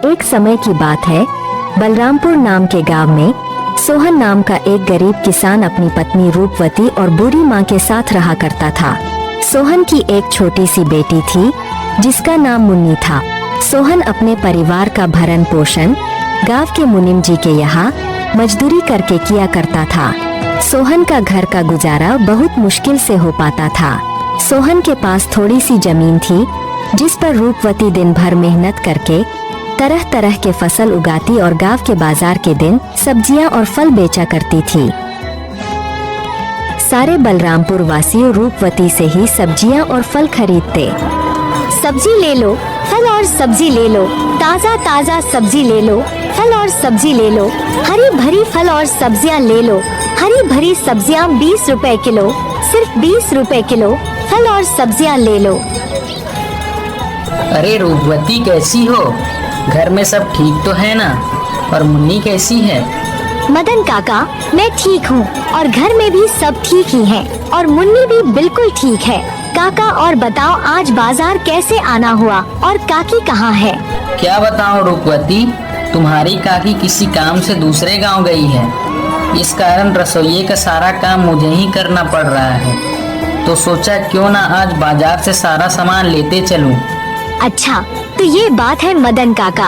एक समय की बात है, बलरामपुर नाम के गांव में सोहन नाम का एक गरीब किसान अपनी पत्नी रूपवती और बूढ़ी माँ के साथ रहा करता था। सोहन की एक छोटी सी बेटी थी जिसका नाम मुन्नी था। सोहन अपने परिवार का भरण पोषण गांव के मुनीम जी के यहाँ मजदूरी करके किया करता था। सोहन का घर का गुजारा बहुत मुश्किल से हो पाता था। सोहन के पास थोड़ी सी जमीन थी जिस पर रूपवती दिन भर मेहनत करके तरह तरह के फसल उगाती और गांव के बाजार के दिन सब्जियां और फल बेचा करती थी। सारे बलरामपुर वासियों रूपवती से ही सब्जियां और फल खरीदते। सब्जी ले लो, फल और सब्जी ले लो, ताज़ा ताज़ा सब्जी ले लो, फल और सब्जी ले लो, हरी भरी फल और सब्जियां ले लो, हरी भरी सब्जियां 20 रुपए किलो, सिर्फ 20 रुपए किलो, फल और सब्जियां ले लो। अरे रूपवती कैसी हो? घर में सब ठीक तो है ना? और मुन्नी कैसी है? मदन काका, मैं ठीक हूँ और घर में भी सब ठीक ही हैं और मुन्नी भी बिल्कुल ठीक है। काका और बताओ, आज बाजार कैसे आना हुआ और काकी कहाँ है? क्या बताऊं रूपवती, तुम्हारी काकी किसी काम से दूसरे गांव गई है। इस कारण रसोई का सारा काम मुझे ही करना पड़ रहा है। तो सोचा क्यों ना आज बाजार से सारा सामान लेते चलूं। अच्छा, तो ये बात है मदन काका।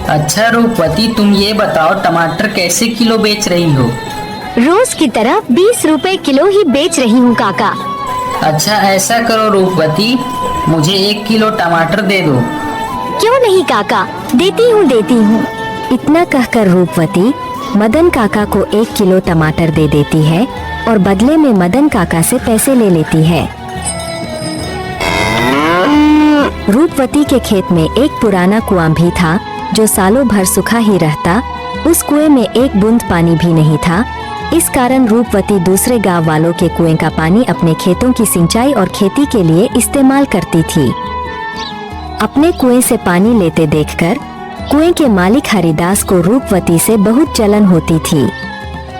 अच्छा रूपवती, तुम ये बताओ टमाटर कैसे किलो बेच रही हो? रोज की तरह 20 रुपए किलो ही बेच रही हूँ काका। अच्छा ऐसा करो रूपवती, मुझे 1 किलो टमाटर दे दो। क्यों नहीं काका, देती हूँ। इतना कहकर रूपवती मदन काका को 1 किलो टमाटर दे देती है और बदले में मदन काका से पैसे ले लेती है। रूपवती के खेत में एक पुराना कुआं भी था जो सालों भर सूखा ही रहता। उस कुएं में एक बूंद पानी भी नहीं था। इस कारण रूपवती दूसरे गांव वालों के कुएं का पानी अपने खेतों की सिंचाई और खेती के लिए इस्तेमाल करती थी। अपने कुएं से पानी लेते देखकर कुएं के मालिक हरिदास को रूपवती से बहुत जलन होती थी।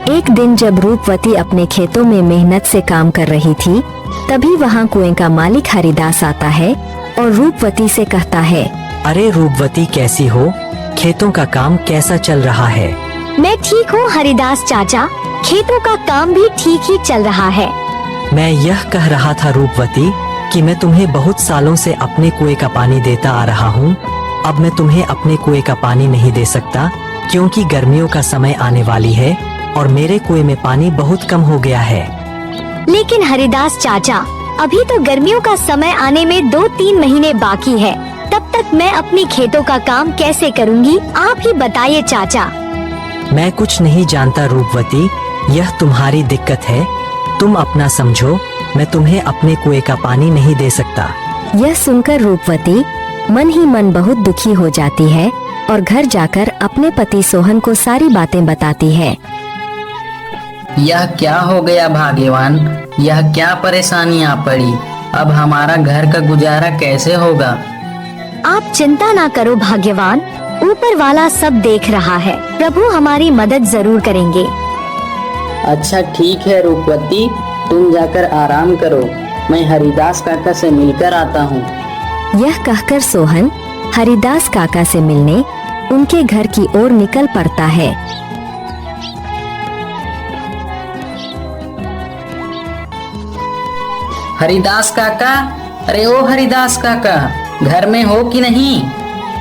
एक दिन जब रूपवती अपने खेतों में मेहनत से काम कर रही थी, तभी वहां कुएं का मालिक हरिदास आता है और रूपवती से कहता है, अरे रूपवती कैसी हो? खेतों का काम कैसा चल रहा है? मैं ठीक हूँ हरिदास चाचा, खेतों का काम भी ठीक ही चल रहा है। मैं यह कह रहा था रूपवती कि मैं तुम्हें बहुत सालों से अपने कुएं का पानी देता आ रहा हूँ। अब मैं तुम्हें अपने कुएं का पानी नहीं दे सकता क्योंकि गर्मियों का समय आने वाली है और मेरे कुएं में पानी बहुत कम हो गया है। लेकिन हरिदास चाचा, अभी तो गर्मियों का समय आने में 2-3 महीने बाकी है। तब तक मैं अपनी खेतों का काम कैसे करूँगी, आप ही बताइए चाचा। मैं कुछ नहीं जानता रूपवती, यह तुम्हारी दिक्कत है। तुम अपना समझो, मैं तुम्हें अपने कुएं का पानी नहीं दे सकता। यह सुनकर रूपवती मन ही मन बहुत दुखी हो जाती है और घर जाकर अपने पति सोहन को सारी बातें बताती है। यह क्या हो गया भाग्यवान, यह क्या परेशानी आ पड़ी? अब हमारा घर का गुजारा कैसे होगा? आप चिंता ना करो भाग्यवान, ऊपर वाला सब देख रहा है। प्रभु हमारी मदद जरूर करेंगे। अच्छा ठीक है रूपवती, तुम जाकर आराम करो, मैं हरिदास काका से मिलकर आता हूँ। यह कहकर सोहन हरिदास काका से मिलने उनके घर की ओर निकल पड़ता है। हरिदास काका, अरे ओ हरिदास काका, घर में हो कि नहीं?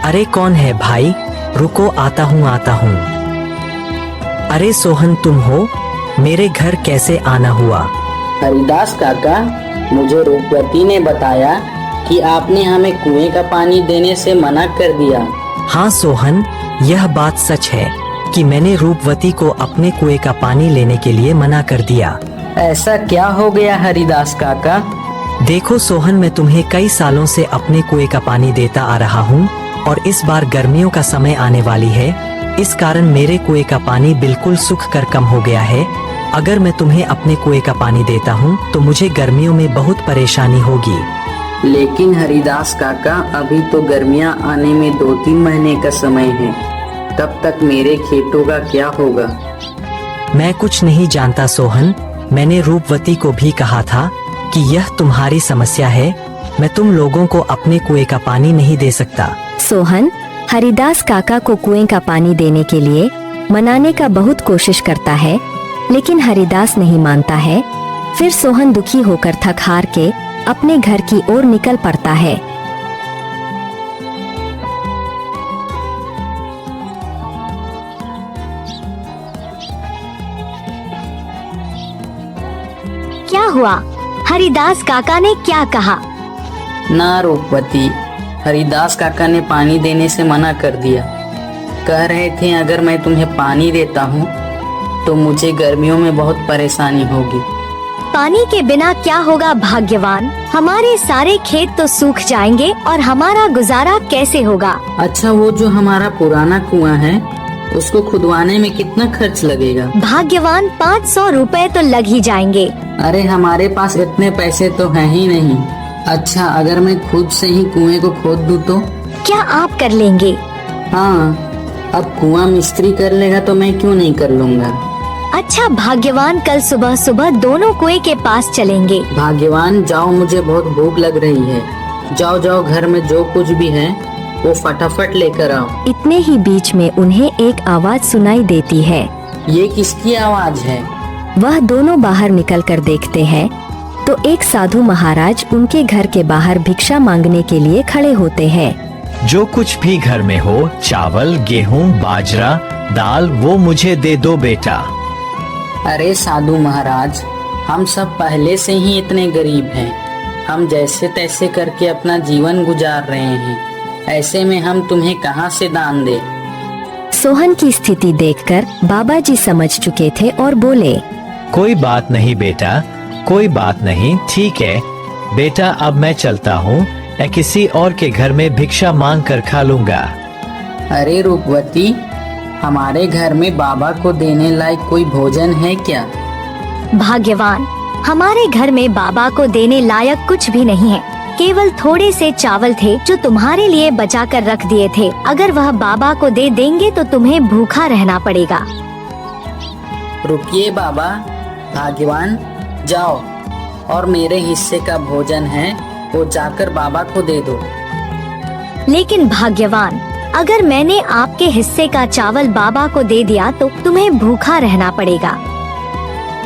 अरे कौन है भाई, रुको आता हूँ। अरे सोहन तुम हो, मेरे घर कैसे आना हुआ? हरिदास काका, मुझे रूपवती ने बताया कि आपने हमें कुएं का पानी देने से मना कर दिया। हाँ सोहन, यह बात सच है कि मैंने रूपवती को अपने कुएं का पानी लेने के लिए मना कर दिया। ऐसा क्या हो गया हरिदास काका? देखो सोहन, मैं तुम्हें कई सालों से अपने कुएं का पानी देता आ रहा हूँ और इस बार गर्मियों का समय आने वाली है। इस कारण मेरे कुएं का पानी बिल्कुल सूख कर कम हो गया है। अगर मैं तुम्हें अपने कुएं का पानी देता हूँ तो मुझे गर्मियों में बहुत परेशानी होगी। लेकिन हरिदास काका, अभी तो गर्मियाँ आने में 2-3 महीने का समय है, तब तक मेरे खेतों का क्या होगा? मैं कुछ नहीं जानता सोहन, मैंने रूपवती को भी कहा था कि यह तुम्हारी समस्या है। मैं तुम लोगों को अपने कुएं का पानी नहीं दे सकता। सोहन हरिदास काका को कुएं का पानी देने के लिए मनाने का बहुत कोशिश करता है, लेकिन हरिदास नहीं मानता है। फिर सोहन दुखी होकर थक हार के अपने घर की ओर निकल पड़ता है। क्या हुआ? हरिदास काका ने क्या कहा? ना रूपवती, हरिदास काका ने पानी देने से मना कर दिया। कह रहे थे अगर मैं तुम्हें पानी देता हूँ तो मुझे गर्मियों में बहुत परेशानी होगी। पानी के बिना क्या होगा भाग्यवान? हमारे सारे खेत तो सूख जाएंगे और हमारा गुजारा कैसे होगा? अच्छा, वो जो हमारा पुराना कुआं है उसको खुदवाने में कितना खर्च लगेगा? भाग्यवान 500 रुपए तो लग ही जाएंगे। अरे हमारे पास इतने पैसे तो हैं ही नहीं। अच्छा, अगर मैं खुद से ही कुएं को खोद दूं तो? क्या आप कर लेंगे? हाँ, अब कुआं मिस्त्री कर लेगा तो मैं क्यों नहीं कर लूँगा। अच्छा भाग्यवान, कल सुबह सुबह दोनों कुएं के पास चलेंगे। भाग्यवान जाओ, मुझे बहुत भूख लग रही है। जाओ जाओ, घर में जो कुछ भी है वो फटाफट लेकर आओ। इतने ही बीच में उन्हें एक आवाज सुनाई देती है। ये किसकी आवाज है? वह दोनों बाहर निकलकर देखते हैं तो एक साधु महाराज उनके घर के बाहर भिक्षा मांगने के लिए खड़े होते हैं। जो कुछ भी घर में हो, चावल, गेहूं, बाजरा, दाल, वो मुझे दे दो बेटा। अरे साधु महाराज, हम सब पहले से ही इतने गरीब हैं। हम जैसे तैसे करके अपना जीवन गुजार रहे हैं। ऐसे में हम तुम्हें कहाँ से दान दे? सोहन की स्थिति देखकर बाबा जी समझ चुके थे और बोले, कोई बात नहीं बेटा, कोई बात नहीं, ठीक है बेटा, अब मैं चलता हूँ। या किसी और के घर में भिक्षा मांग कर खा लूंगा। अरे रूपवती, हमारे घर में बाबा को देने लायक कोई भोजन है क्या? भाग्यवान, हमारे घर में बाबा को देने लायक कुछ भी नहीं है। केवल थोड़े से चावल थे जो तुम्हारे लिए बचा कर रख दिए थे। अगर वह बाबा को दे देंगे तो तुम्हें भूखा रहना पड़ेगा। रुकिए बाबा, भाग्यवान जाओ और मेरे हिस्से का भोजन है वो जाकर बाबा को दे दो। लेकिन भाग्यवान, अगर मैंने आपके हिस्से का चावल बाबा को दे दिया तो तुम्हें भूखा रहना पड़ेगा।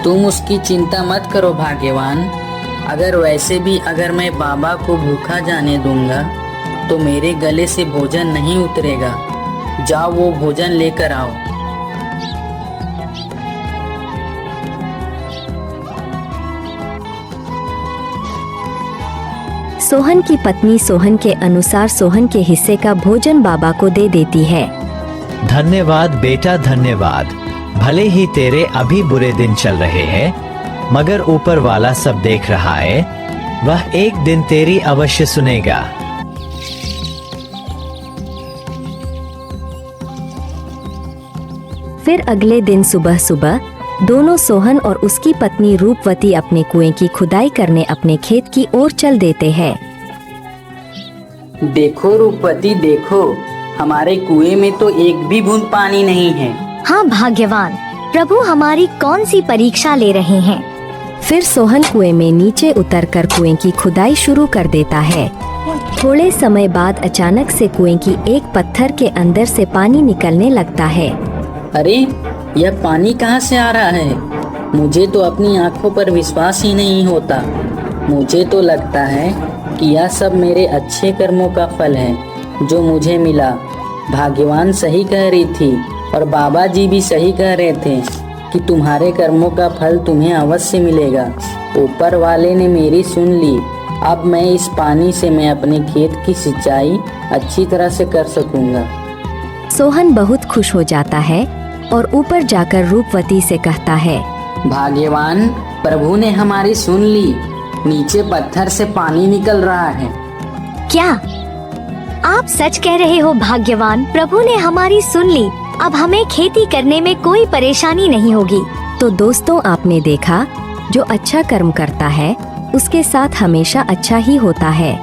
तुम उसकी चिंता मत करो भाग्यवान। अगर वैसे भी अगर मैं बाबा को भूखा जाने दूंगा तो मेरे गले से भोजन नहीं उतरेगा। जाओ वो भोजन लेकर आओ। सोहन की पत्नी सोहन के अनुसार सोहन के हिस्से का भोजन बाबा को दे देती है। धन्यवाद बेटा, धन्यवाद। भले ही तेरे अभी बुरे दिन चल रहे हैं, मगर ऊपर वाला सब देख रहा है। वह एक दिन तेरी अवश्य सुनेगा। फिर अगले दिन सुबह सुबह दोनों सोहन और उसकी पत्नी रूपवती अपने कुएं की खुदाई करने अपने खेत की ओर चल देते हैं। देखो रूपवती, देखो हमारे कुएं में तो एक भी बूंद पानी नहीं है। हाँ भाग्यवान, प्रभु हमारी कौन सी परीक्षा ले रहे हैं? फिर सोहन कुएं में नीचे उतरकर कुएं की खुदाई शुरू कर देता है। थोड़े समय बाद अचानक से कुएं की एक पत्थर के अंदर से पानी निकलने लगता है। अरे यह पानी कहाँ से आ रहा है? मुझे तो अपनी आंखों पर विश्वास ही नहीं होता। मुझे तो लगता है कि यह सब मेरे अच्छे कर्मों का फल है जो मुझे मिला। भाग्यवान सही कह रही थी और बाबा जी भी सही कह रहे थे कि तुम्हारे कर्मों का फल तुम्हें अवश्य मिलेगा। ऊपर वाले ने मेरी सुन ली। अब मैं इस पानी से मैं अपने खेत की सिंचाई अच्छी तरह से कर सकूंगा। सोहन बहुत खुश हो जाता है और ऊपर जाकर रूपवती से कहता है, भाग्यवान, प्रभु ने हमारी सुन ली। नीचे पत्थर से पानी निकल रहा है। क्या आप सच कह रहे हो भाग्यवान? प्रभु ने हमारी सुन ली। अब हमें खेती करने में कोई परेशानी नहीं होगी। तो दोस्तों, आपने देखा जो अच्छा कर्म करता है उसके साथ हमेशा अच्छा ही होता है।